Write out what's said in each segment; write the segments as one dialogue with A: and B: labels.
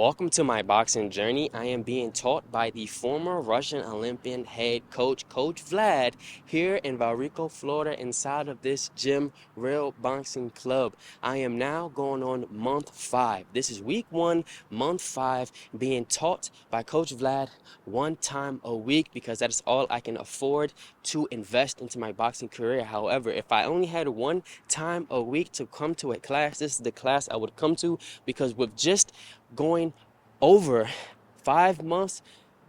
A: Welcome to my boxing journey. I am being taught by the former Russian Olympian head coach, Coach Vlad, here in Valrico, Florida, inside of this gym, Real Boxing Club. I am now going on month 5. This is week 1, month 5, being taught by Coach Vlad one time a week because that is all I can afford to invest into my boxing career. However, if I only had one time a week to come to a class, this is the class I would come to, because with just going over 5 months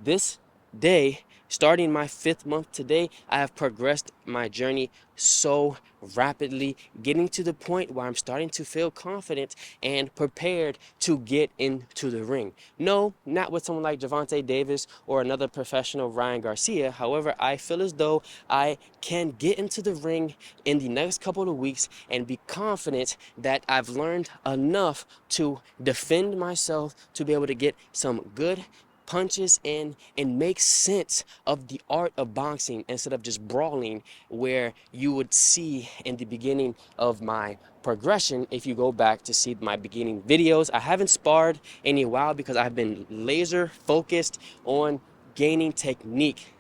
A: this day, starting my 5th month today, I have progressed my journey so rapidly, getting to the point where I'm starting to feel confident and prepared to get into the ring. No, not with someone like Gervonta Davis or another professional Ryan Garcia. However, I feel as though I can get into the ring in the next couple of weeks and be confident that I've learned enough to defend myself, to be able to get some good punches in and make sense of the art of boxing instead of just brawling, where you would see in the beginning of my progression. If you go back to see my beginning videos, I haven't sparred in a while because I've been laser focused on gaining technique.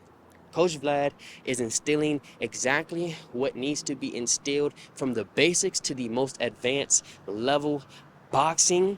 A: Coach Vlad is instilling exactly what needs to be instilled, from the basics to the most advanced level boxing,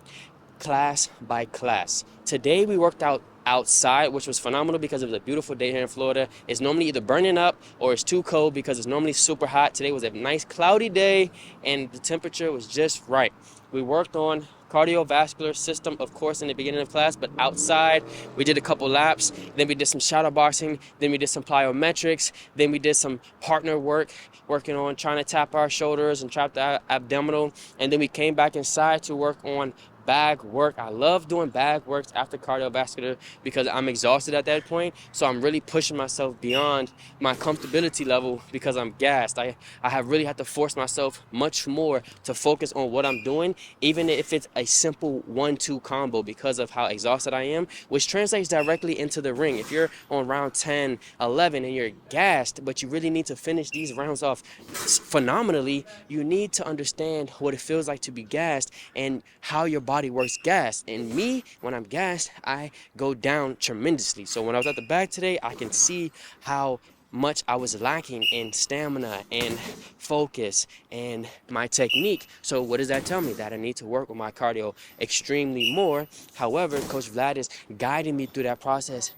A: class by class. Today we worked out outside, which was phenomenal because it was a beautiful day here in Florida. It's normally either burning up or it's too cold because it's normally super hot. Today was a nice cloudy day and the temperature was just right. We worked on cardiovascular system, of course, in the beginning of class, but outside we did a couple laps, then we did some shadow boxing, then we did some plyometrics, then we did some partner work, working on trying to tap our shoulders and trap the abdominal, and then we came back inside to work on bag work. I love doing bag works after cardiovascular because I'm exhausted at that point, so I'm really pushing myself beyond my comfortability level because I'm gassed. I have really had to force myself much more to focus on what I'm doing, even if it's a simple 1-2 combo, because of how exhausted I am, which translates directly into the ring. If you're on round 10, 11 and you're gassed, but you really need to finish these rounds off phenomenally, you need to understand what it feels like to be gassed and how your body works gassed. And me, when I'm gassed, I go down tremendously. So when I was at the back today, I can see how much I was lacking in stamina and focus and my technique. So what does that tell me? That I need to work with my cardio extremely more. However, Coach Vlad is guiding me through that process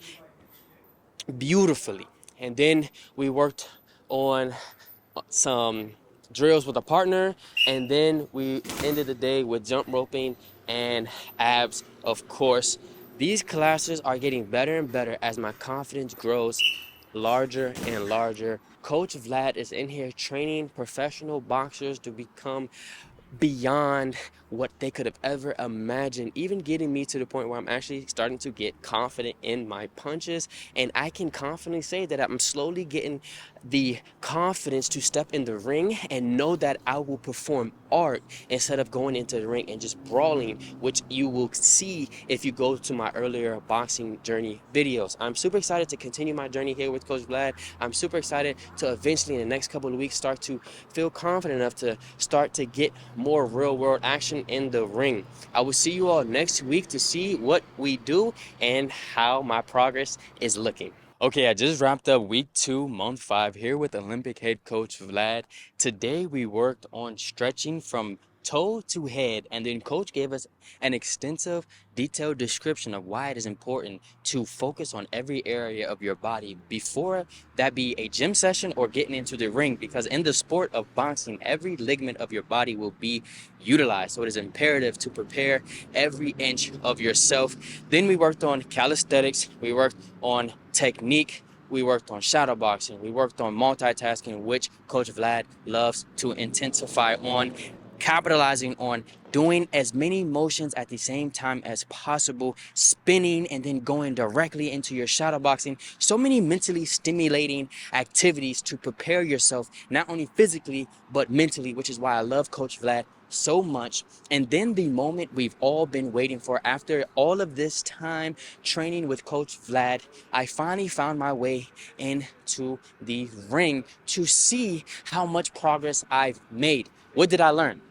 A: beautifully. And then we worked on some drills with a partner, and then we ended the day with jump roping and abs, of course. These classes are getting better and better as my confidence grows larger and larger. Coach Vlad is in here training professional boxers to become beyond what they could have ever imagined, even getting me to the point where I'm actually starting to get confident in my punches. And I can confidently say that I'm slowly getting the confidence to step in the ring and know that I will perform art instead of going into the ring and just brawling, which you will see if you go to my earlier boxing journey videos. I'm super excited to continue my journey here with Coach Vlad. I'm super excited to eventually in the next couple of weeks start to feel confident enough to start to get more real world action in the ring. I will see you all next week to see what we do and how my progress is looking. Okay, I just wrapped up week 2, month 5 here with Olympic head coach Vlad. Today we worked on stretching from toe to head, and then coach gave us an extensive, detailed description of why it is important to focus on every area of your body before that be a gym session or getting into the ring, because in the sport of boxing, every ligament of your body will be utilized. So it is imperative to prepare every inch of yourself. Then we worked on calisthenics, we worked on technique, we worked on shadow boxing, we worked on multitasking, which Coach Vlad loves to intensify on, capitalizing on doing as many motions at the same time as possible, spinning and then going directly into your shadow boxing. So many mentally stimulating activities to prepare yourself, not only physically, but mentally, which is why I love Coach Vlad so much. And then the moment we've all been waiting for, after all of this time training with Coach Vlad, I finally found my way into the ring to see how much progress I've made. What did I learn?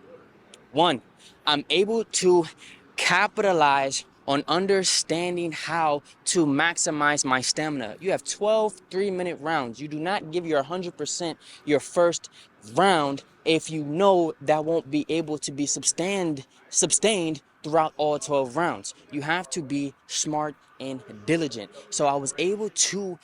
A: One, I'm able to capitalize
B: on understanding how to maximize my stamina. You have 12 3-minute rounds. You do not give your 100% your first round if you know that won't be able to be sustained throughout all 12 rounds. You have to be smart and diligent. So I was able to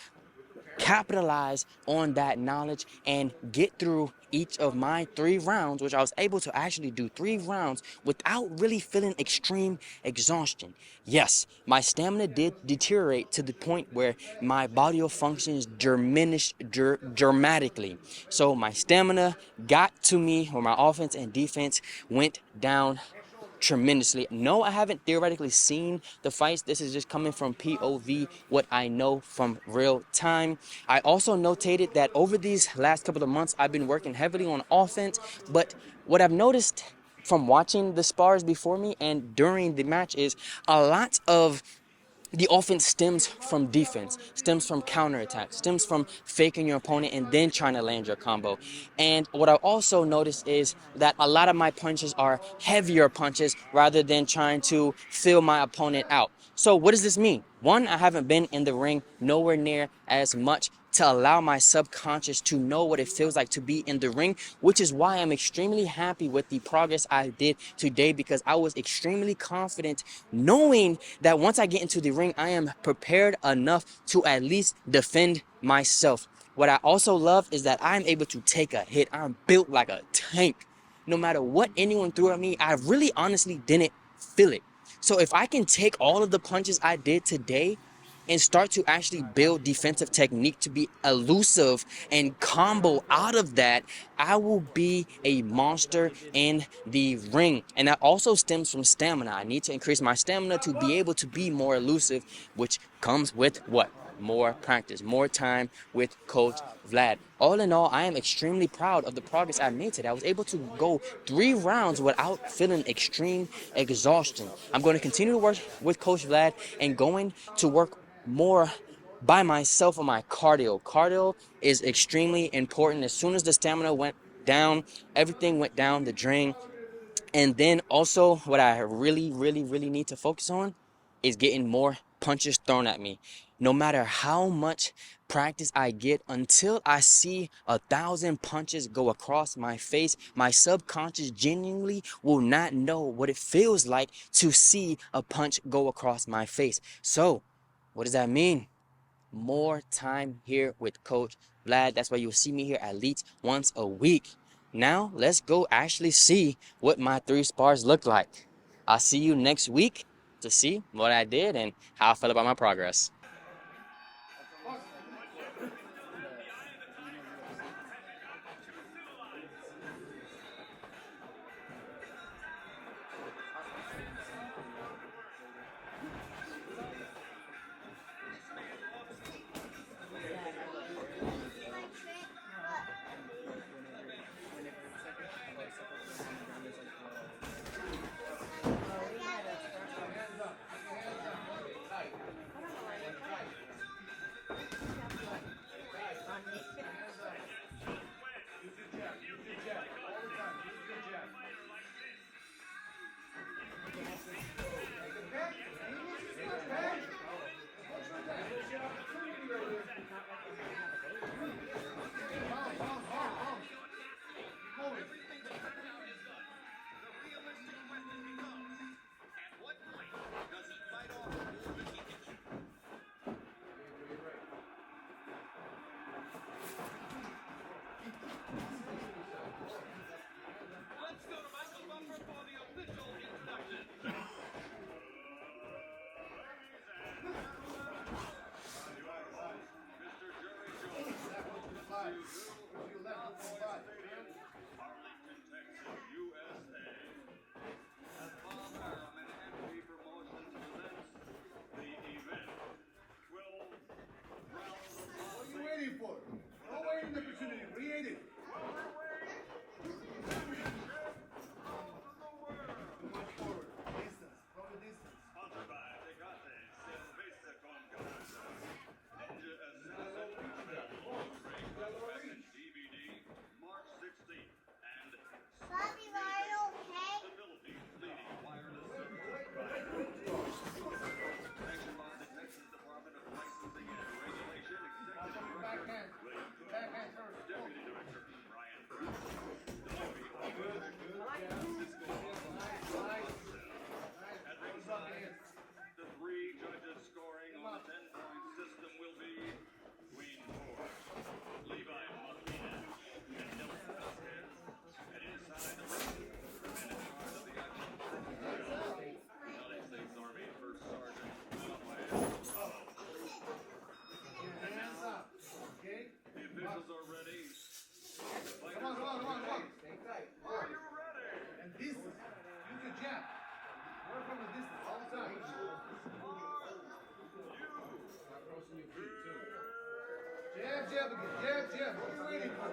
B: capitalize on that knowledge and get through each of my 3 rounds, which I was able to actually do 3 rounds without really feeling extreme exhaustion. Yes, my stamina did deteriorate to the point where my body functions diminished dramatically. So my stamina got to me, or my offense and defense went down tremendously. No, I haven't theoretically seen the fights. This is just coming from POV, what I know from real time. I also notated that over these last couple of months, I've been working heavily on offense, but what I've noticed from watching the spars before me and during the match is a lot of the offense stems from defense, stems from counterattack, stems from faking your opponent and then trying to land your combo. And what I also noticed is that a lot of my punches are heavier punches rather than trying to fill my opponent out. So what does this mean? One, I haven't been in the ring nowhere near as much to allow my subconscious to know what it feels like to be in the ring, which is why I'm extremely happy with the progress I did today, because I was extremely confident knowing that once I get into the ring, I am prepared enough to at least defend myself. What I also love is that I'm able to take a hit. I'm built like a tank. No matter what anyone threw at me, I really honestly didn't feel it. So if I can take all of the punches I did today and start to actually build defensive technique to be elusive and combo out of that, I will be a monster in the ring. And that also stems from stamina. I need to increase my stamina to be able to be more elusive, which comes with what? More practice, more time with Coach Vlad. All in all, I am extremely proud of the progress I made today. I was able to go 3 rounds without feeling extreme exhaustion. I'm going to continue to work with Coach Vlad and going to work more by myself on my cardio. Cardio is extremely important. As soon as the stamina went down, everything went down the drain. And then also what I really need to focus on is getting more punches thrown at me. No matter how much practice I get, until I see 1,000 punches go across my face, my subconscious genuinely will not know what it feels like to see a punch go across my face. So what does that mean? More time here with Coach Vlad. That's why you'll see me here at least once a week. Now, let's go actually see what my 3 spars look like. I'll see you next week to see what I did and how I felt about my progress.
C: Jab, jab again. Jab, jab. What are you waiting for?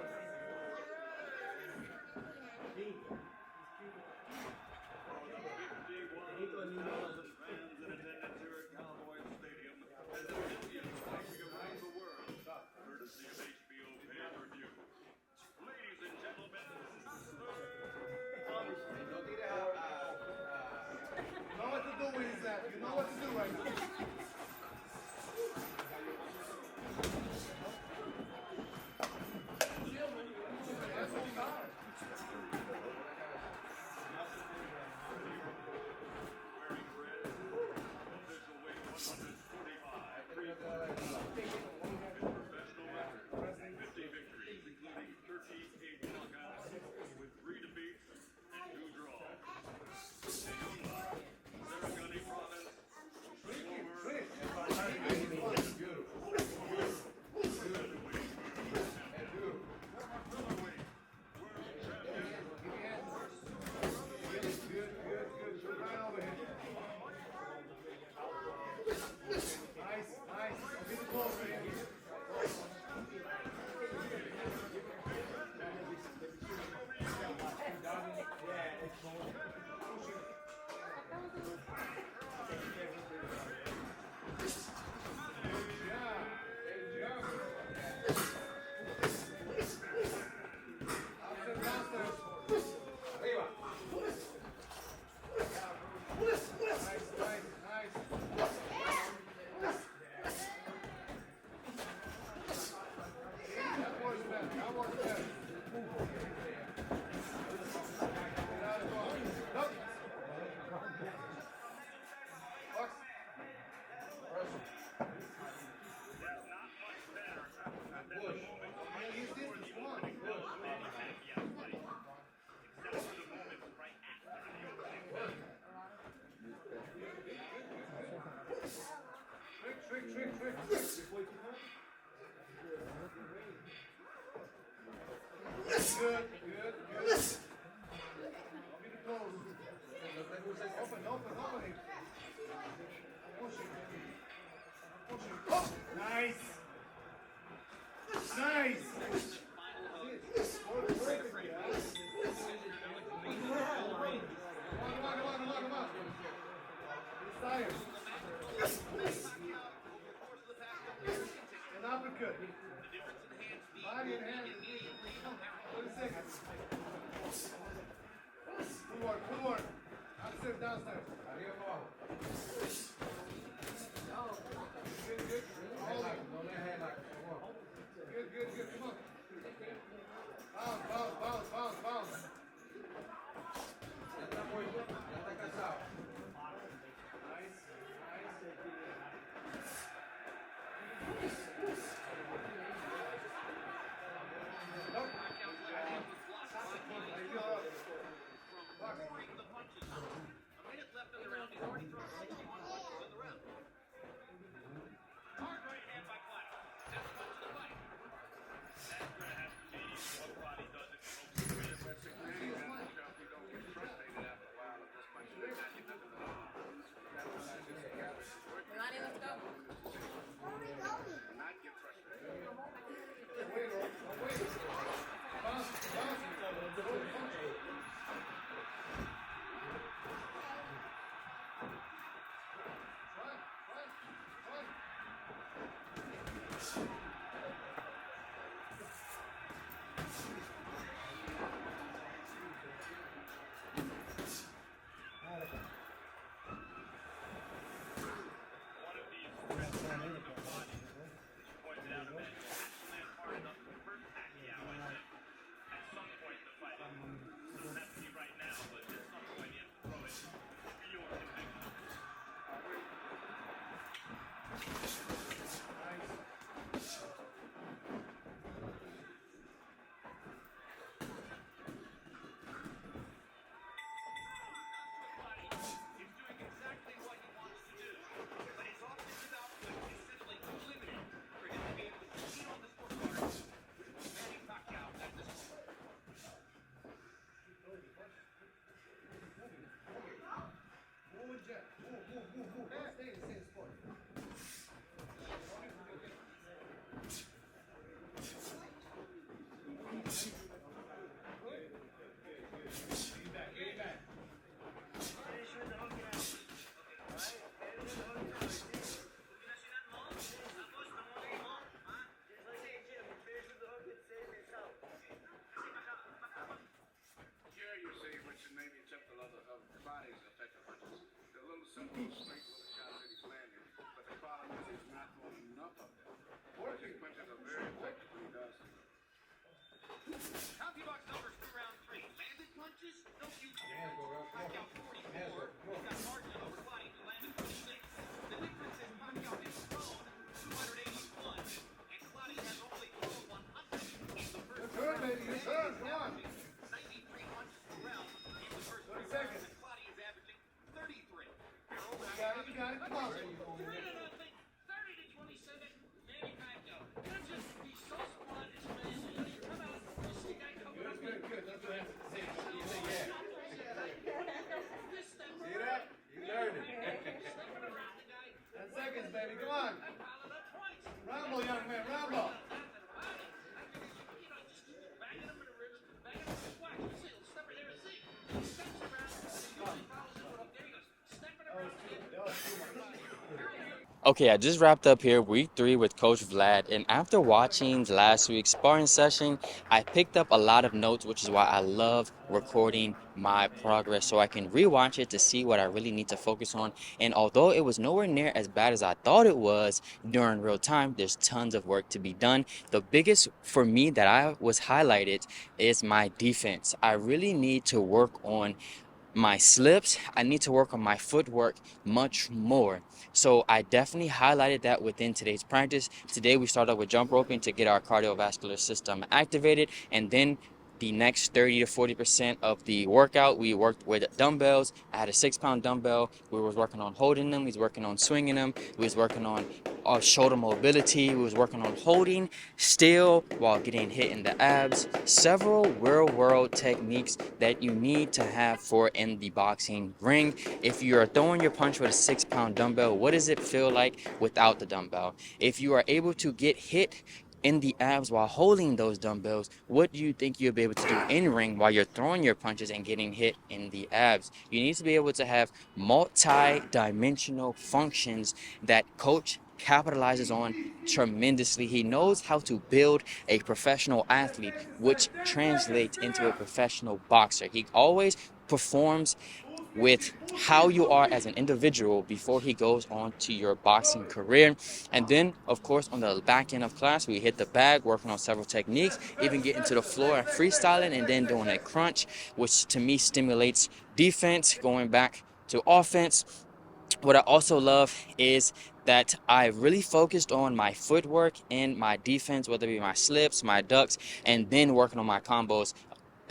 D: Fans in attendance here at Cowboys Stadium as the Indians racing around the world, courtesy of HBO pay-per-view. Ladies and gentlemen,
C: You know what to do with that. You know what to do right now. That's all time.
D: wearing red, official weight 145, professional record, 50 victories, including 38 knockouts, with 3 defeats and 2 draws. Yuma, Sarangani Province,
C: Good. Right over here. Nice. Get it close right here. Good job. Upstairs, downstairs. Nice. That works better. Get out of the ball. Nope. Box.
D: that's not much better at the
C: Push.
D: moment.
C: Use this. Come on.
D: Except for the moments right after the opening.
C: Trick. Good. Want me to close. Open. Push it. Oh, nice. Perfect, guys. Come on. He's tired. An uppercut. Body and hand. 30 seconds. Good work. Upstairs, downstairs. Good. Good. Come on. Bounce. Nice.
E: The punches. A minute left in the round. He's already thrown 61 punches in the round. Hard right hand by Vlad. That's much of the fight.
D: That's going to have to be what Vlad I does if he hopes to win.
F: You don't get frustrated after a while of just punching like that. You never know.
G: Melanie, let's go.
F: Not get frustrated.
D: One of these stretches of body, as you pointed out, Amanda, has to land hard enough to hurt Pacquiao, I think. At some point in the fight. It doesn't have to be right now, but at some point you have to throw it. Real conviction.
E: He's doing exactly what he wants to do. But his offensive output is simply too limited for him to be able to compete on the scorecard with Manny Pacquiao at this point.
C: Move, Jeff. Move. Stay in the same spot.
B: Okay, I just wrapped up here week 3 with Coach Vlad, and after watching last week's sparring session, I picked up a lot of notes, which is why I love recording my progress so I can rewatch it to see what I really need to focus on. And although it was nowhere near as bad as I thought it was during real time, there's tons of work to be done. The biggest for me that I was highlighted is my defense. I really need to work on my slips. I need to work on my footwork much more. So I definitely highlighted that within today's practice. Today we started with jump roping to get our cardiovascular system activated, and then the next 30 to 40% of the workout we worked with dumbbells. I had a 6-pound dumbbell. We was working on holding them, we was working on swinging them, we was working on our shoulder mobility, we was working on holding still while getting hit in the abs. Several real world techniques that you need to have for in the boxing ring. If you are throwing your punch with a 6-pound dumbbell, what does it feel like without the dumbbell? If you are able to get hit in the abs while holding those dumbbells, what do you think you'll be able to do in ring while you're throwing your punches and getting hit in the abs? You need to be able to have multi-dimensional functions that coach capitalizes on tremendously. He knows how to build a professional athlete, which translates into a professional boxer. He always performs with how you are as an individual before he goes on to your boxing career. And then, of course, on the back end of class, we hit the bag, working on several techniques, even getting to the floor and freestyling, and then doing a crunch, which to me stimulates defense, going back to offense. What I also love is that I really focused on my footwork and my defense, whether it be my slips, my ducks, and then working on my combos.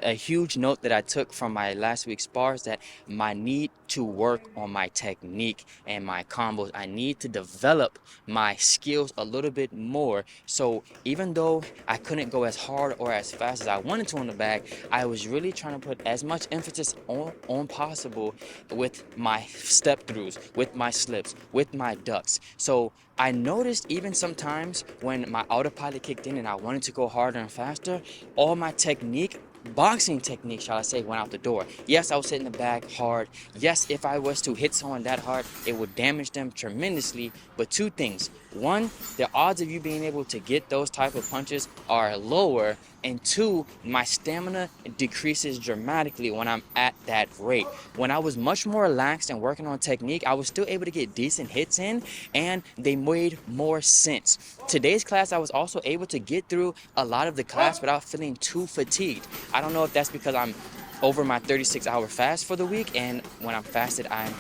B: A huge note that I took from my last week's spar is that I need to work on my technique and my combos. I need to develop my skills a little bit more. So even though I couldn't go as hard or as fast as I wanted to on the bag, I was really trying to put as much emphasis on possible with my step throughs, with my slips, with my ducks. So I noticed even sometimes when my autopilot kicked in and I wanted to go harder and faster, all my technique, boxing technique, shall I say, went out the door. Yes, I was hitting the bag hard. Yes, if I was to hit someone that hard, it would damage them tremendously. But two things. One, the odds of you being able to get those type of punches are lower. And two, my stamina decreases dramatically when I'm at that rate. When I was much more relaxed and working on technique, I was still able to get decent hits in, and they made more sense. Today's class, I was also able to get through a lot of the class without feeling too fatigued. I don't know if that's because I'm over my 36-hour fast for the week, and when I'm fasted, I'm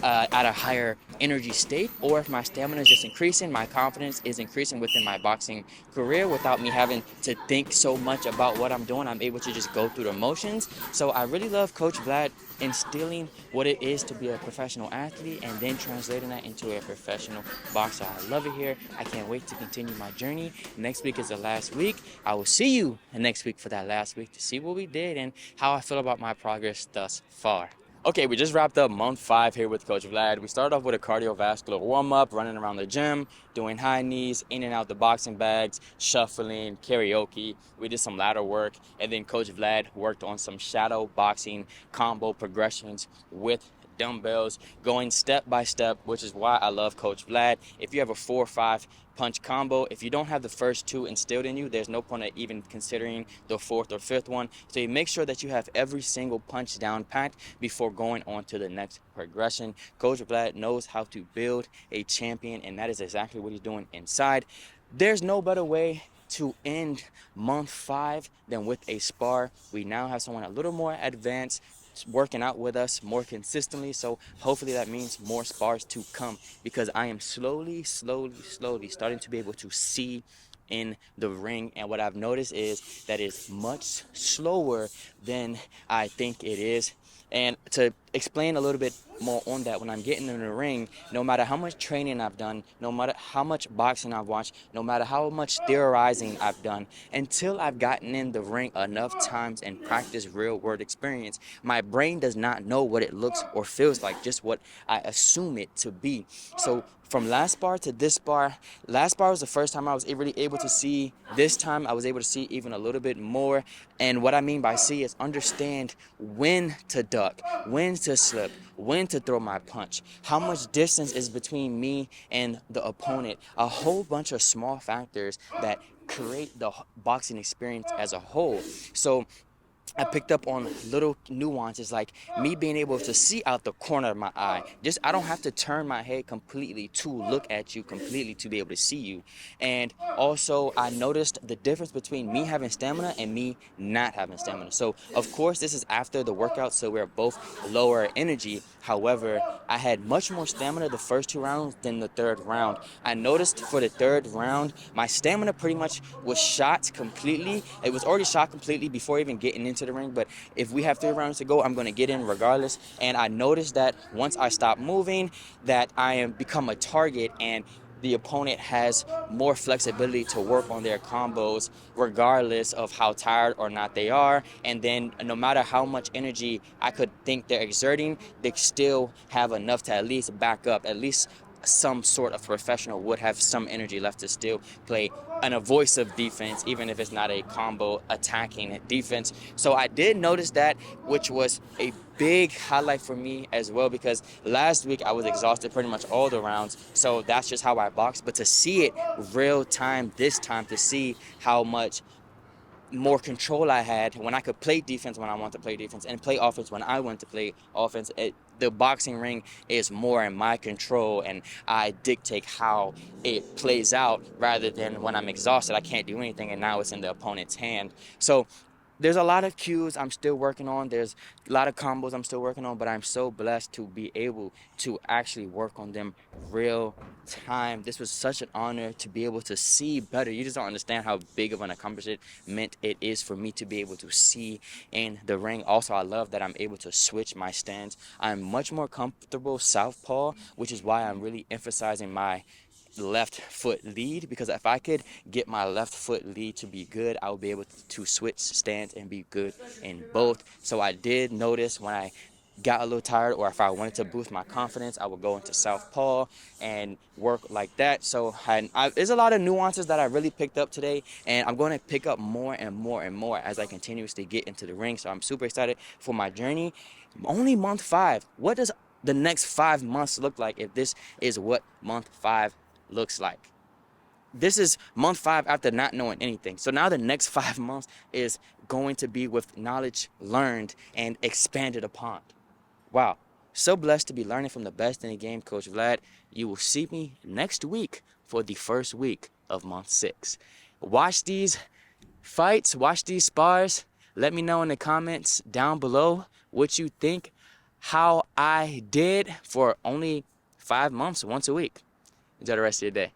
B: at a higher energy state, or if my stamina is just increasing, my confidence is increasing within my boxing career without me having to think so much about what I'm doing. I'm able to just go through the motions. So I really love Coach Vlad instilling what it is to be a professional athlete and then translating that into a professional boxer. I love it here. I can't wait to continue my journey. Next week is the last week. I will see you next week for that last week to see what we did and how I feel about my progress thus far. Okay, we just wrapped up month 5 here with Coach Vlad. We started off with a cardiovascular warm-up, running around the gym, doing high knees, in and out the boxing bags, shuffling, karaoke. We did some ladder work, and then Coach Vlad worked on some shadow boxing combo progressions with dumbbells, going step by step, which is why I love Coach Vlad. If you have a 4 or 5 punch combo, if you don't have the first 2 instilled in you, there's no point of even considering the 4th or 5th one. So you make sure that you have every single punch down packed before going on to the next progression. Coach Vlad knows how to build a champion, and that is exactly what he's doing inside. There's no better way to end month 5 than with a spar. We now have someone a little more advanced working out with us more consistently, so hopefully that means more spars to come, because I am slowly starting to be able to see in the ring, and what I've noticed is that it's much slower than I think it is. And to explain a little bit more on that, when I'm getting in the ring, no matter how much training I've done, no matter how much boxing I've watched, no matter how much theorizing I've done, until I've gotten in the ring enough times and practiced real world experience, my brain does not know what it looks or feels like, just what I assume it to be. So from last bar to this bar, last bar was the first time I was really able to see. This time I was able to see even a little bit more. And what I mean by see is understand when to duck, when to slip, when to throw my punch, how much distance is between me and the opponent. A whole bunch of small factors that create the boxing experience as a whole. So I picked up on little nuances like me being able to see out the corner of my eye. Just I don't have to turn my head completely to look at you completely to be able to see you. And also I noticed the difference between me having stamina and me not having stamina. So of course this is after the workout, so we're both lower energy. However, I had much more stamina the first 2 rounds than the third round. I noticed for the third round, my stamina pretty much was shot completely. It was already shot completely before even getting into the ring, but if we have 3 rounds to go, I'm going to get in regardless. And I noticed that once I stop moving, that I am become a target, and the opponent has more flexibility to work on their combos regardless of how tired or not they are. And then no matter how much energy I could think they're exerting, they still have enough to at least back up. At least some sort of professional would have some energy left to still play an avoidance defense, even if it's not a combo attacking defense. So I did notice that, which was a big highlight for me as well, because last week I was exhausted pretty much all the rounds. So that's just how I box. But to see it real time this time, to see how much more control I had when I could play defense when I want to play defense and play offense when I want to play offense. The boxing ring is more in my control, and I dictate how it plays out rather than when I'm exhausted, I can't do anything, and now it's in the opponent's hand. So there's a lot of cues I'm still working on. There's a lot of combos I'm still working on, but I'm so blessed to be able to actually work on them real time. This was such an honor to be able to see better. You just don't understand how big of an accomplishment it is for me to be able to see in the ring. Also, I love that I'm able to switch my stance. I'm much more comfortable southpaw, which is why I'm really emphasizing my left foot lead, because if I could get my left foot lead to be good, I would be able to switch stance and be good in both. So I did notice when I got a little tired, or if I wanted to boost my confidence, I would go into southpaw and work like that. So there's a lot of nuances that I really picked up today, and I'm going to pick up more and more and more as I continuously get into the ring. So I'm super excited for my journey. Only month 5. What does the next 5 months look like if this is what month 5 looks like? This is month 5 after not knowing anything. So now the next 5 months is going to be with knowledge learned and expanded upon. Wow. So blessed to be learning from the best in the game, Coach Vlad. You will see me next week for the first week of month 6. Watch these fights, watch these spars. Let me know in the comments down below what you think, how I did for only 5 months, once a week. Enjoy the rest of your day.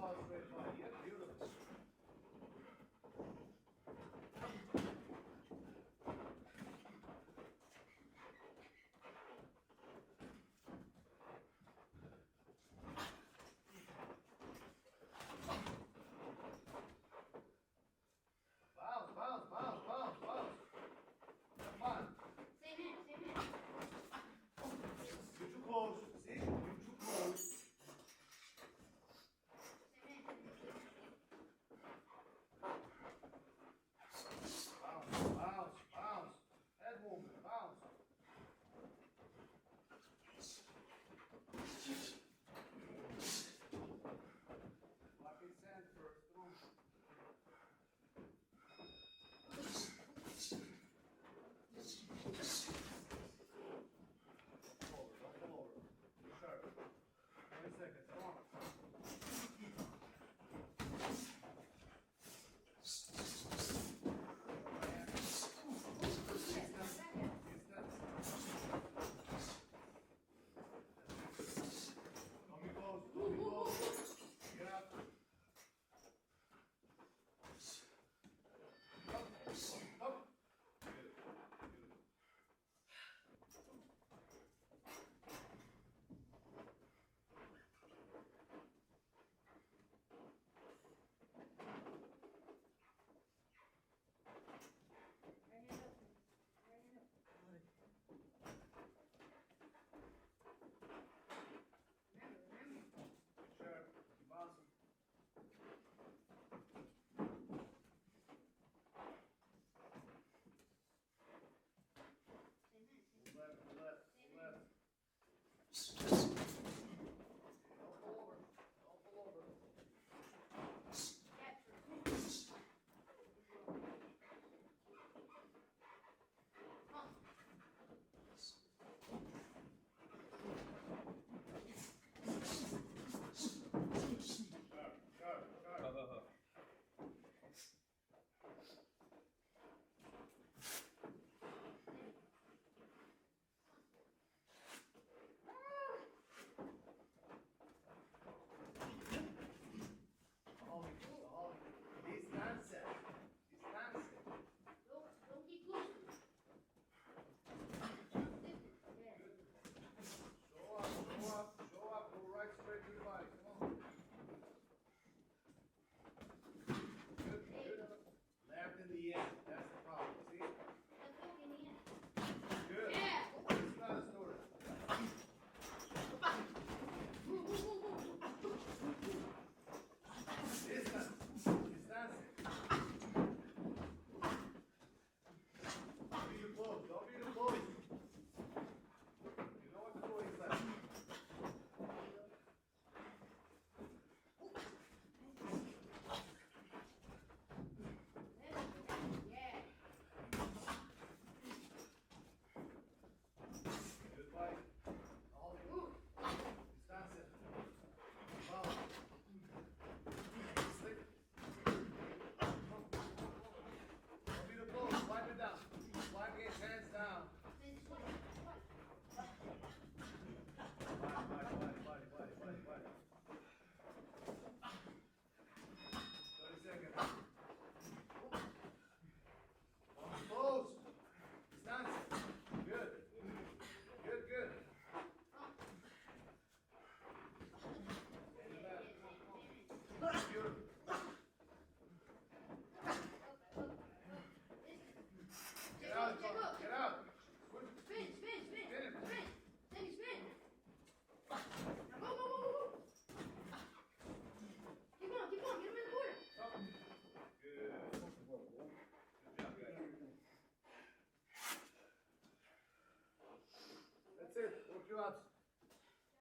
C: heart rate